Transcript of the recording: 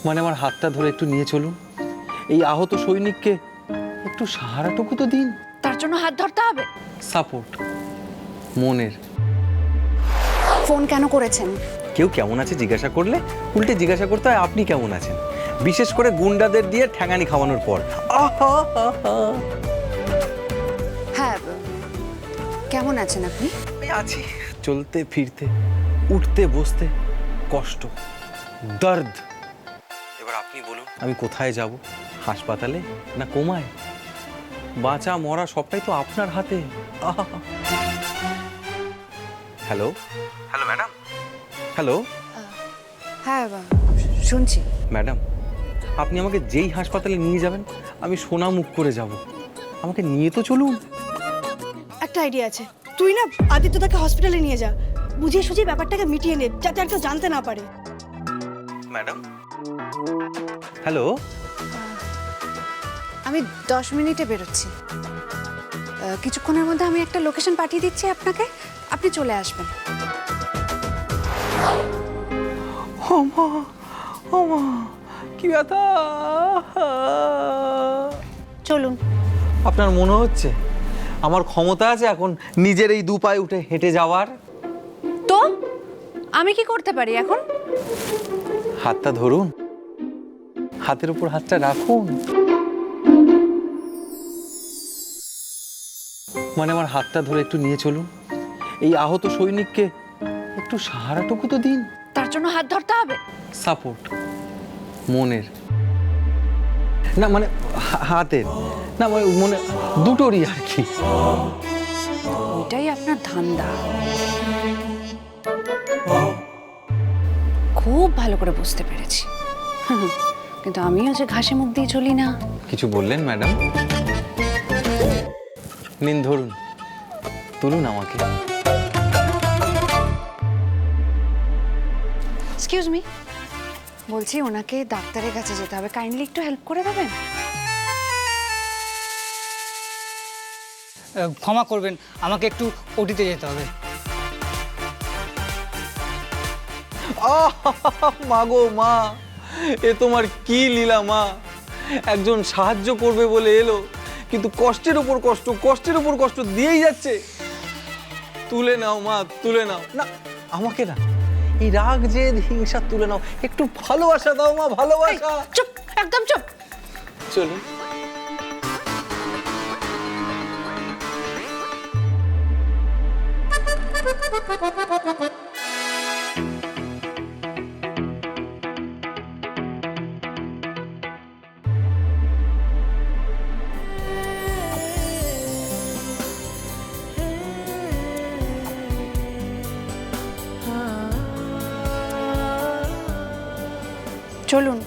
মানে আমার হাতটা ধরে একটু নিয়ে চলুন, এই আহত সৈনিককে একটু সাহারাটুকু তো দিন। তার জন্য হাত ধরতে হবে? সাপোর্ট মনের। ফোন কেন করেছেন? কেউ কেমন আছে জিজ্ঞাসা করলে উল্টে জিজ্ঞাসা করতে হয় আপনি কেমন আছেন, বিশেষ করে গুন্ডাদের দিয়ে ঠ্যাঙানি খাওয়ানোর পর। হ্যাঁ, কেমন আছেন আপনি? আমি আছি, চলতে ফিরতে উঠতে বসতে কষ্ট, দর্দ। এবার আপনি বলুন আমি কোথায় যাব, হাসপাতালে না কোমায়? বাঁচা মরা সবটাই তো আপনার হাতে। হ্যালো হ্যালো ম্যাডাম, হ্যালো হ্যাঁ, শুনছি। ম্যাডাম, আপনি আমাকে যেই হাসপাতালে নিয়ে যাবেন আমি সোনা মুখ করে যাব। আমাকে নিয়ে তো চলুন। একটা আইডিয়া আছে, তুই না আদিত্যটাকে হসপিটালে নিয়ে যা, বুঝিয়ে সুঝিয়ে ব্যাপারটাকে মিটিয়ে নে, যাতে আর কেউ জানতে না পারে। ম্যাডাম হ্যালো, আমি 10 মিনিটে বেরোচ্ছি। কিছুক্ষণের মধ্যে আমি একটা লোকেশন পাঠিয়ে দিচ্ছি আপনাকে, আপনি চলে আসবেন। কি ব্যথা! চলুন। আপনার মনে হচ্ছে আমার ক্ষমতা আছে এখন নিজের এই দু পায়ে উঠে হেঁটে যাওয়ার? তো আমি কি করতে পারি এখন? হাতটা ধরুন, হাতের উপর হাতটা রাখুন। মানে আমার হাতটা ধরে একটু নিয়ে চলুন, এই আহত সৈনিককে একটু সাহারাটুকু তো দিন। তার জন্য হাত ধরতে হবে? সাপোর্ট মনের, না মানে হাতের, না মানে মনে, দুটোরই আর কি। এটাই আপনার ধান্দা। খুব ভালো করে বুঝতে পেরেছি। কিন্তু আমিও যে ঘাসে মুখ দিয়ে চলি না। কিছু বললেন ম্যাডাম? নিন ধরুন, তুলুন আমাকে। এক্সকিউজ মি, বলছি ওনাকে ডাক্তারের কাছে যেতে হবে, কাইন্ডলি একটু হেল্প করে দেবেন? ক্ষমা করবেন, আমাকে একটু ওটিতে যেতে হবে। মা গো মা, এ তোমার কি লীলা মা! একজন সাহায্য করবে বলে এলো, কিন্তু কষ্টের উপর কষ্ট, কষ্টের উপর কষ্ট দিয়েই যাচ্ছে। তুলে নাও মা, তুলে নাও। না আমাকে না, এই রাগ জেদ হিংসা তুলে নাও, একটু ভালোবাসা দাও মা, ভালোবাসা। চুপ, একদম চুপ। চলুন। চলুন।